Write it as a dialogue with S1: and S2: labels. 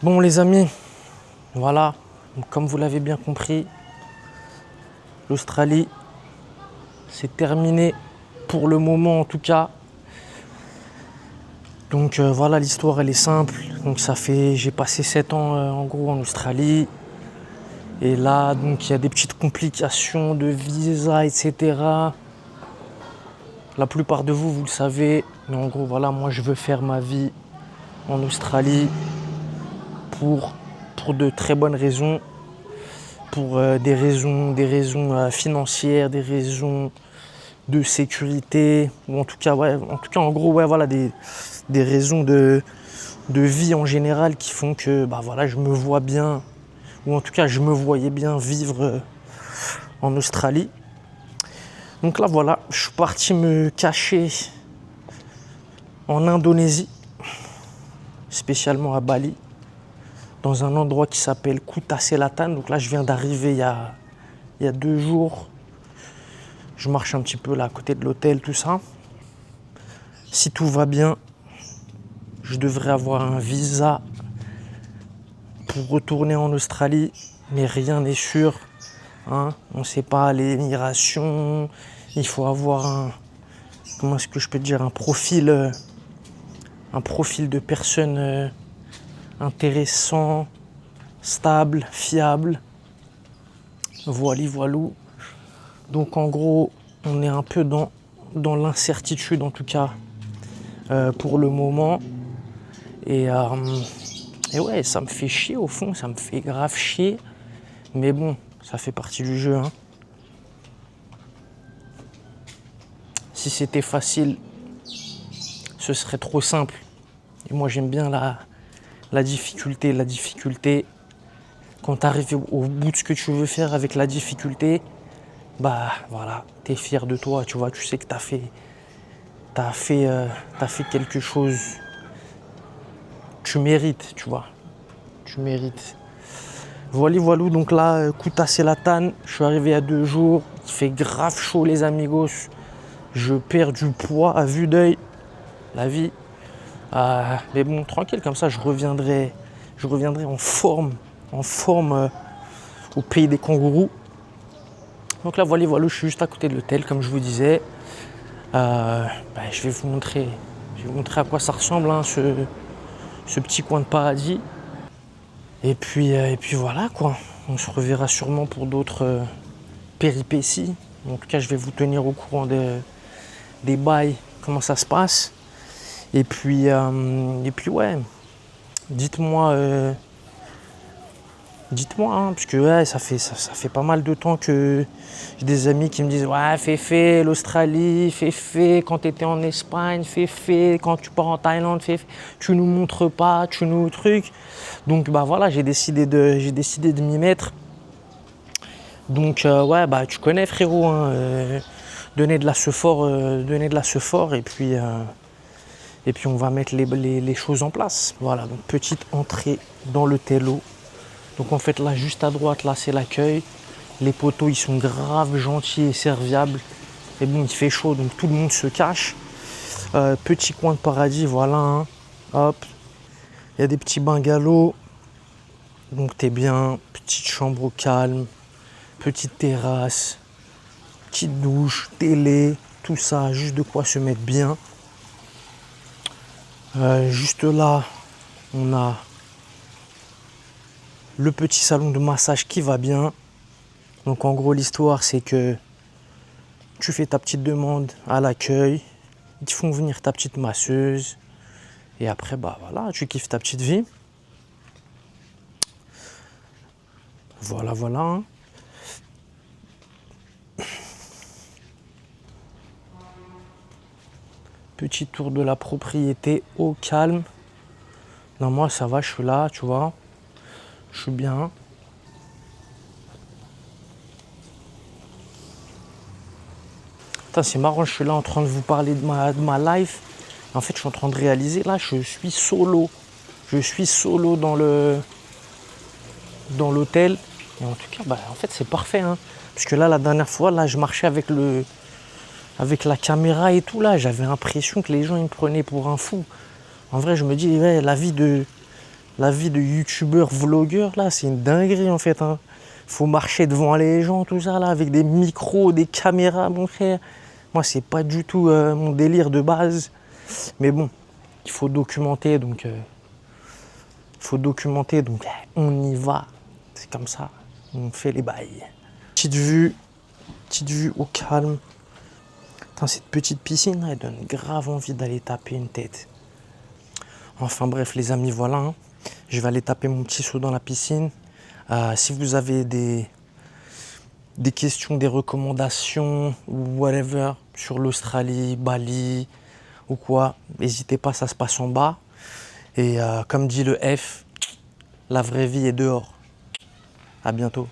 S1: Bon les amis, voilà, comme vous l'avez bien compris, l'Australie, c'est terminé pour le moment en tout cas. Donc voilà, l'histoire elle est simple. Donc j'ai passé 7 ans en gros en Australie. Et là, donc il y a des petites complications de visa, etc. La plupart de vous, vous le savez. Mais en gros, voilà, moi je veux faire ma vie en Australie pour de très bonnes raisons. Pour des raisons financières, des raisons de sécurité, ou en tout cas, ouais, en gros, ouais, voilà, des raisons de vie en général qui font que, bah voilà, je me vois bien, ou en tout cas, je me voyais bien vivre en Australie. Donc là, voilà, je suis parti me cacher en Indonésie, spécialement à Bali, dans un endroit qui s'appelle Kuta Selatan. Donc là, je viens d'arriver il y a 2 jours. Je marche un petit peu là à côté de l'hôtel, tout ça. Si tout va bien, je devrais avoir un visa pour retourner en Australie, mais rien n'est sûr. Hein. On ne sait pas l'immigration. Il faut avoir comment est-ce que je peux te dire, un profil de personne intéressant, stable, fiable. Voilou. Donc en gros, on est un peu dans l'incertitude en tout cas pour le moment. Et ouais, ça me fait chier au fond, ça me fait grave chier. Mais bon, ça fait partie du jeu. Hein. Si c'était facile, ce serait trop simple. Et moi j'aime bien la difficulté. La difficulté, quand tu arrives au bout de ce que tu veux faire avec la difficulté, bah voilà, tu es fier de toi, tu vois, tu sais que tu as fait quelque chose. Tu mérites, tu vois. Tu mérites. Voilou, donc là, Kuta Selatan, je suis arrivé il y a 2 jours. Il fait grave chaud, les amigos. Je perds du poids à vue d'œil. La vie. Mais bon, tranquille, comme ça, je reviendrai en forme au pays des kangourous. Donc là, voilou, je suis juste à côté de l'hôtel, comme je vous disais. Je vais vous montrer à quoi ça ressemble, hein, ce petit coin de paradis. Et puis voilà quoi. On se reverra sûrement pour d'autres péripéties. En tout cas, je vais vous tenir au courant des bails, comment ça se passe. Et puis ouais, dites-moi, hein, parce que ouais, ça fait pas mal de temps que j'ai des amis qui me disent ouais, fais l'Australie, fais quand tu étais en Espagne, fais quand tu pars en Thaïlande, tu nous montres pas, tu nous trucs. Donc bah voilà, j'ai décidé de m'y mettre. Donc ouais, bah tu connais frérot, hein, donner de la sephore et puis on va mettre les choses en place. Voilà, donc petite entrée dans le tello. Donc en fait là juste à droite là c'est l'accueil. Les poteaux ils sont grave gentils et serviables. Et bon il fait chaud donc tout le monde se cache. Petit coin de paradis, voilà. Hein. Hop. Il y a des petits bungalows. Donc t'es bien. Petite chambre au calme. Petite terrasse. Petite douche. Télé. Tout ça. Juste de quoi se mettre bien. Juste là on a le petit salon de massage qui va bien. Donc en gros l'histoire c'est que tu fais ta petite demande à l'accueil, ils te font venir ta petite masseuse et après bah voilà, tu kiffes ta petite vie. Voilà. Hein. Petit tour de la propriété au calme. Non moi ça va, je suis là, tu vois. Je suis bien. Putain, c'est marrant, je suis là en train de vous parler de ma life. En fait, je suis en train de réaliser, là, je suis solo. Je suis solo dans l'hôtel. Et en tout cas, bah, en fait, c'est parfait. Hein. Parce que là, la dernière fois, là, je marchais avec la caméra et tout. Là, j'avais l'impression que les gens ils me prenaient pour un fou. En vrai, je me dis, ouais, la vie de La vie de youtubeur, vlogueur, là, c'est une dinguerie en fait, hein. Faut marcher devant les gens, tout ça, là, avec des micros, des caméras, mon frère. Moi, c'est pas du tout mon délire de base. Mais bon, il faut documenter, donc on y va. C'est comme ça, on fait les bails. Petite vue au calme. Putain, cette petite piscine, là, elle donne grave envie d'aller taper une tête. Enfin bref, les amis, voilà, hein. Je vais aller taper mon petit saut dans la piscine. Si vous avez des questions, des recommandations, ou whatever, sur l'Australie, Bali ou quoi, n'hésitez pas, ça se passe en bas. Et comme dit le F, la vraie vie est dehors. À bientôt.